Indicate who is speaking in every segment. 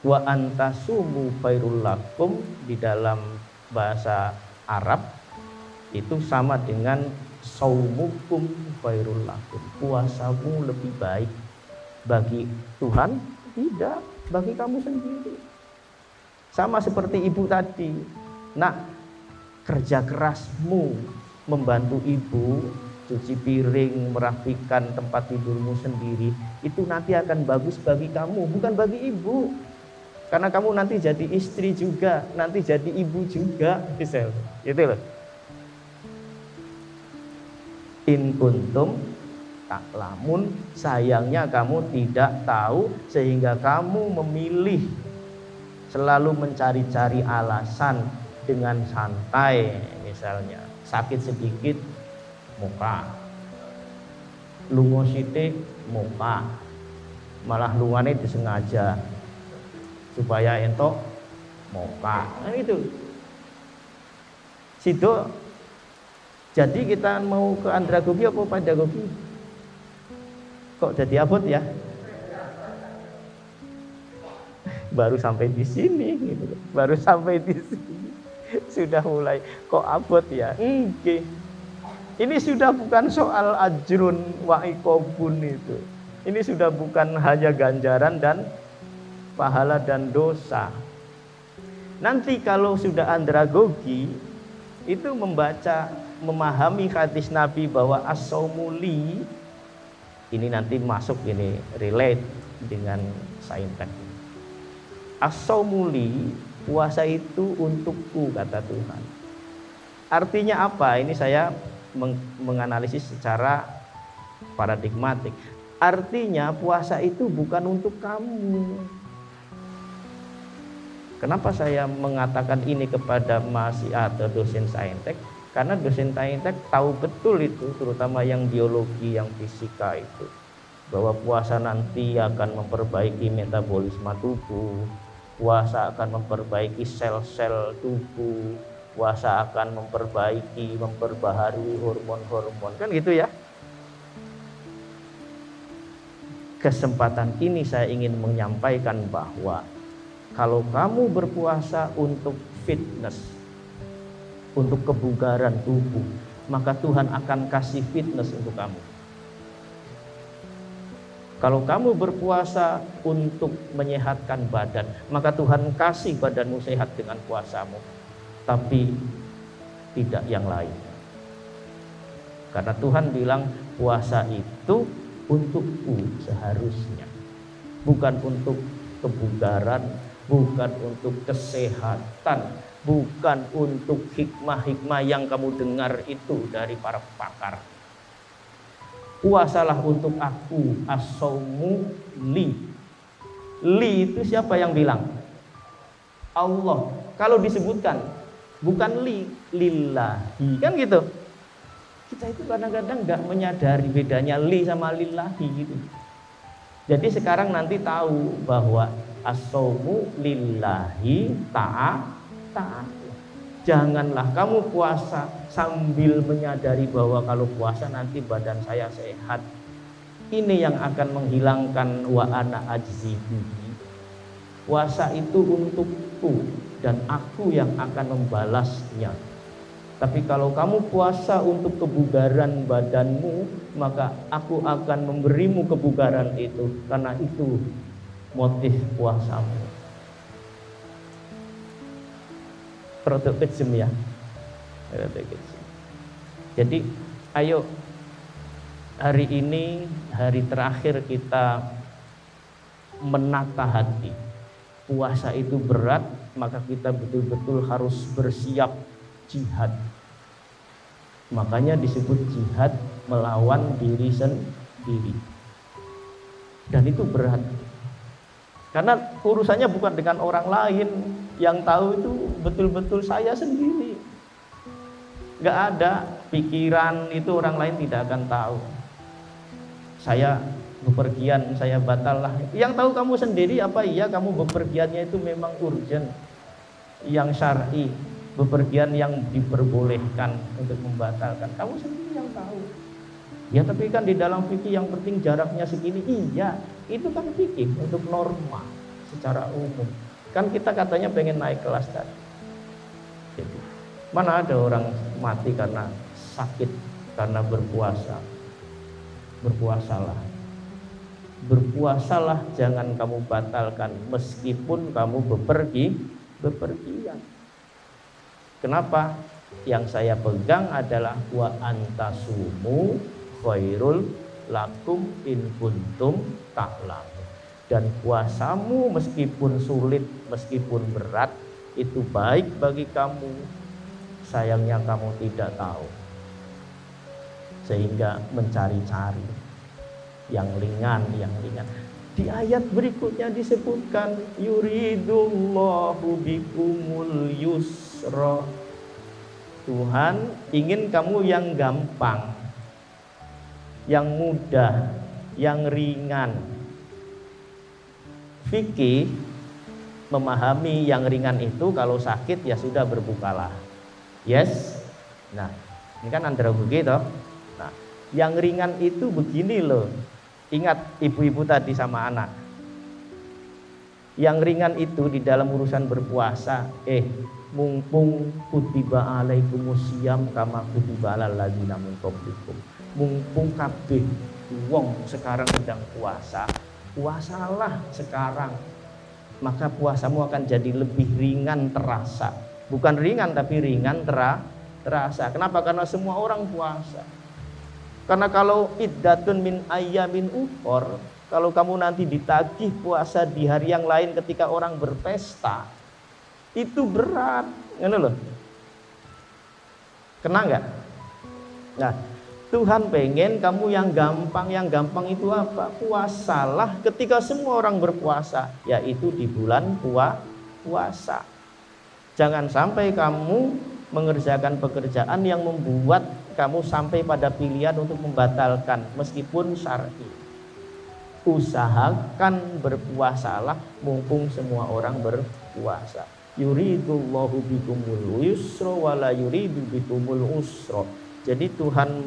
Speaker 1: Wa antasumu khairul lakum di dalam bahasa Arab itu sama dengan saumukum khairul lakum. Puasamu lebih baik bagi Tuhan, tidak, bagi kamu sendiri. Sama seperti ibu tadi. Nak, kerja kerasmu membantu ibu cuci piring, merapikan tempat tidurmu sendiri, itu nanti akan bagus bagi kamu, bukan bagi ibu. Karena kamu nanti jadi istri juga, nanti jadi ibu juga, misal. Gitu loh. In kuntum taklamun, sayangnya kamu tidak tahu sehingga kamu memilih selalu mencari-cari alasan dengan santai. Misalnya sakit sedikit muka, lungo sithik muka, malah lungane disengaja supaya entok muka. Nah itu sido. Jadi kita mau ke andragogi apa pedagogi? Kok jadi abot ya? Baru sampai di sini gitu. Baru sampai di sini sudah mulai kok abot ya? Nggih. Ini sudah bukan soal ajrun wa iqobun itu. Ini sudah bukan hanya ganjaran dan pahala dan dosa. Nanti kalau sudah andragogi itu memahami hadis Nabi bahwa as-saumuli ini nanti masuk ini relate dengan saintek. As-saumuli, puasa itu untukku kata Tuhan. Artinya apa? Ini saya menganalisis secara paradigmatik. Artinya puasa itu bukan untuk kamu. Kenapa saya mengatakan ini kepada mahasiswa atau dosen saintek? Karena dosen saintek tahu betul itu, terutama yang biologi, yang fisika itu, bahwa puasa nanti akan memperbaiki metabolisme tubuh, puasa akan memperbaiki sel-sel tubuh, puasa akan memperbaharui hormon-hormon, kan gitu ya. Kesempatan ini saya ingin menyampaikan bahwa kalau kamu berpuasa untuk fitness, untuk kebugaran tubuh, maka Tuhan akan kasih fitness untuk kamu. Kalau kamu berpuasa untuk menyehatkan badan, maka Tuhan kasih badanmu sehat dengan puasamu. Tapi tidak yang lain. Karena Tuhan bilang puasa itu untukku seharusnya, bukan untuk kebugaran, bukan untuk kesehatan, bukan untuk hikmah-hikmah yang kamu dengar itu dari para pakar. Puasalah untuk aku, as-saumu li. Li itu siapa yang bilang? Allah. Kalau disebutkan bukan li, lillahi, kan gitu. Kita itu kadang-kadang nggak menyadari bedanya li sama lillahi gitu. Jadi sekarang nanti tahu bahwa as-saumu lillahi ta'ala. Janganlah kamu puasa sambil menyadari bahwa kalau puasa nanti badan saya sehat. Ini yang akan menghilangkan wa ana ajzihi. Puasa itu untukku dan aku yang akan membalasnya. Tapi kalau kamu puasa untuk kebugaran badanmu, maka aku akan memberimu kebugaran itu, karena itu motif puasamu. Produktisme ya. Jadi ayo hari ini hari terakhir kita menata hati. Puasa itu berat, maka kita betul-betul harus bersiap jihad. Makanya disebut jihad melawan diri sendiri. Dan itu berat. Karena urusannya bukan dengan orang lain. Yang tahu itu betul-betul saya sendiri. Gak ada pikiran itu orang lain tidak akan tahu. Saya bepergian, saya batal lah. Yang tahu kamu sendiri apa iya kamu bepergiannya itu memang urgent, yang syar'i, bepergian yang diperbolehkan untuk membatalkan. Kamu sendiri yang tahu. Ya tapi kan di dalam fikih yang penting jaraknya segini. Iya, itu kan fikih untuk norma secara umum. Kan kita katanya pengen naik kelas tadi. Jadi, mana ada orang mati karena sakit, karena berpuasa. Berpuasalah. Berpuasalah, jangan kamu batalkan meskipun kamu bepergian. Kenapa? Yang saya pegang adalah wa antasumu khairul lakum in kuntum ta'lamun. Dan puasamu meskipun sulit, meskipun berat, itu baik bagi kamu. Sayangnya kamu tidak tahu, sehingga mencari-cari yang ringan. Di ayat berikutnya disebutkan yuridullahu bikumul yusra. Tuhan ingin kamu yang gampang, yang mudah, yang ringan. Fikih memahami yang ringan itu kalau sakit ya sudah berbukalah. Yes. Nah, ini kan andragogi toh. Nah, yang ringan itu begini loh. Ingat ibu-ibu tadi sama anak. Yang ringan itu di dalam urusan berpuasa, mumpung kutiba alaikumusiyam kama kutiba alal ladzina min qablikum. Mumpung kabeh wong sekarang sedang puasa, puasalah sekarang. Maka puasamu akan jadi lebih ringan terasa. Bukan ringan tapi ringan terasa. Kenapa? Karena semua orang puasa. Karena kalau iddatun min ayyamin ukhor, kalau kamu nanti ditagih puasa di hari yang lain ketika orang berpesta, itu berat, ngono loh. Kena nggak? Nah, Tuhan pengen kamu yang gampang. Yang gampang itu apa? Puasalah ketika semua orang berpuasa, yaitu di bulan puasa. Jangan sampai kamu mengerjakan pekerjaan yang membuat kamu sampai pada pilihan untuk membatalkan meskipun syar'i. Usahakan berpuasalah mumpung semua orang berpuasa. Yuridullahu bikumul yusra wala yuridu bikumul usra. Jadi Tuhan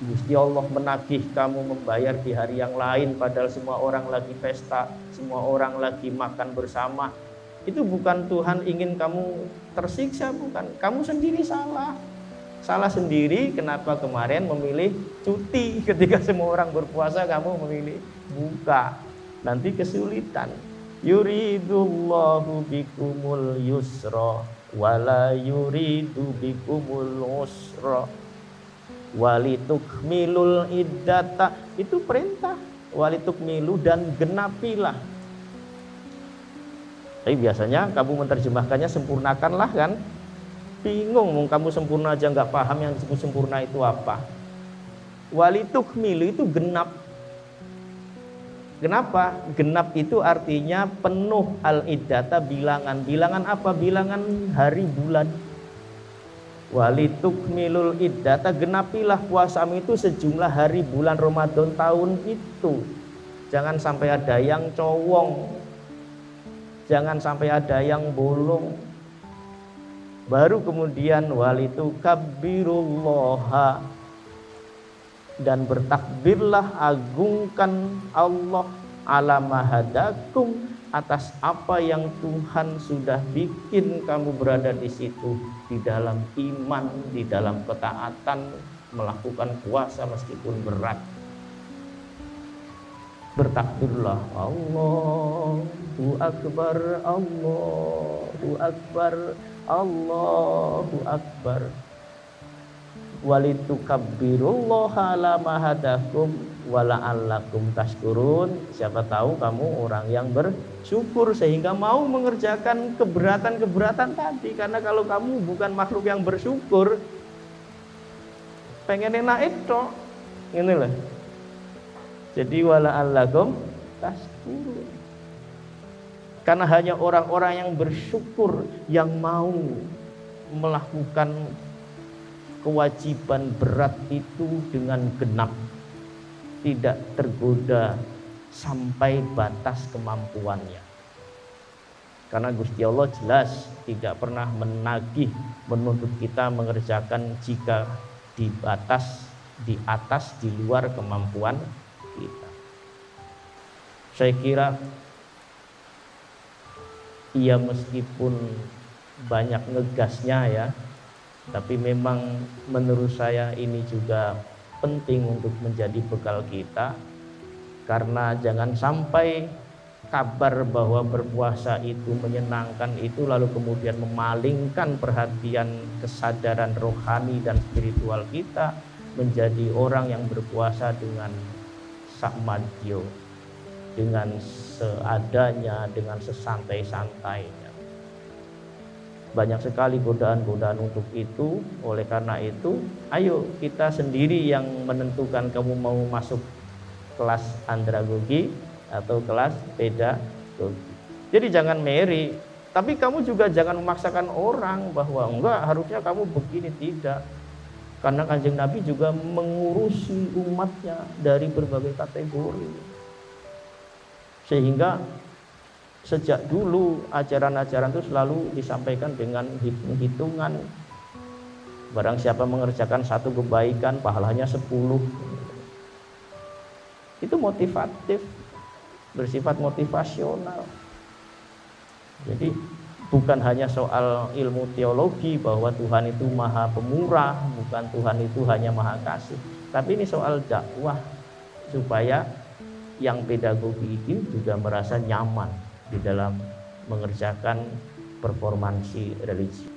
Speaker 1: Gusti Allah menagih kamu membayar di hari yang lain padahal semua orang lagi pesta, semua orang lagi makan bersama. Itu bukan Tuhan ingin kamu tersiksa, bukan. Kamu sendiri salah. Salah sendiri, kenapa kemarin memilih cuti ketika semua orang berpuasa, kamu memilih buka. Nanti kesulitan. Yuridullahu bikumul yusra wala yuridu bikumul usra walitukmilul iddata. Itu perintah. Walitukmilu, dan genapilah. Tapi biasanya kamu menerjemahkannya sempurnakanlah kan. Bingung, kamu sempurna aja nggak paham yang disebut sempurna itu apa. Walitukmilu itu genap. Kenapa? Genap itu artinya penuh al-iddata, bilangan. Bilangan apa? Bilangan hari bulan. Walitukmilul iddata, genapilah puasamu itu sejumlah hari bulan Ramadan tahun itu. Jangan sampai ada yang cowong. Jangan sampai ada yang bolong. Baru kemudian walitukabbirullaha, dan bertakbirlah, agungkan Allah ala mahadakum, atas apa yang Tuhan sudah bikin kamu berada di situ, di dalam iman, di dalam ketaatan, melakukan puasa meskipun berat. Bertakbirlah, Allahu Akbar, Allahu Akbar, Allahu Akbar. Walitukabbirullaha ala mahadakum wala'allakum tashkurun. Siapa tahu kamu orang yang bersyukur sehingga mau mengerjakan keberatan-keberatan tadi. Karena kalau kamu bukan makhluk yang bersyukur, pengen enak itu, ini loh. Jadi wala'allakum tashkurun. Karena hanya orang-orang yang bersyukur yang mau melakukan kewajiban berat itu dengan genap, tidak tergoda sampai batas kemampuannya. Karena Gusti Allah jelas tidak pernah menagih, menuntut kita mengerjakan jika di batas, di atas, di luar kemampuan kita. Saya kira ia meskipun banyak ngegasnya ya, tapi memang menurut saya ini juga penting untuk menjadi bekal kita, karena jangan sampai kabar bahwa berpuasa itu menyenangkan itu lalu kemudian memalingkan perhatian kesadaran rohani dan spiritual kita menjadi orang yang berpuasa dengan sakmadyo, dengan seadanya, dengan sesantai-santainya. Banyak sekali godaan-godaan untuk itu. Oleh karena itu, ayo kita sendiri yang menentukan kamu mau masuk kelas andragogi atau kelas pedagogi. Jadi jangan meri, tapi kamu juga jangan memaksakan orang bahwa enggak harusnya kamu begini, tidak. Karena Kanjeng Nabi juga mengurusi umatnya dari berbagai kategori. Sehingga sejak dulu ajaran-ajaran itu selalu disampaikan dengan hitung-hitungan. Barang siapa mengerjakan satu kebaikan, pahalanya 10. Itu motivatif, bersifat motivasional. Jadi bukan hanya soal ilmu teologi bahwa Tuhan itu maha pemurah, bukan Tuhan itu hanya maha kasih, tapi ini soal dakwah supaya yang pedagogi ini juga merasa nyaman di dalam mengerjakan performansi religi.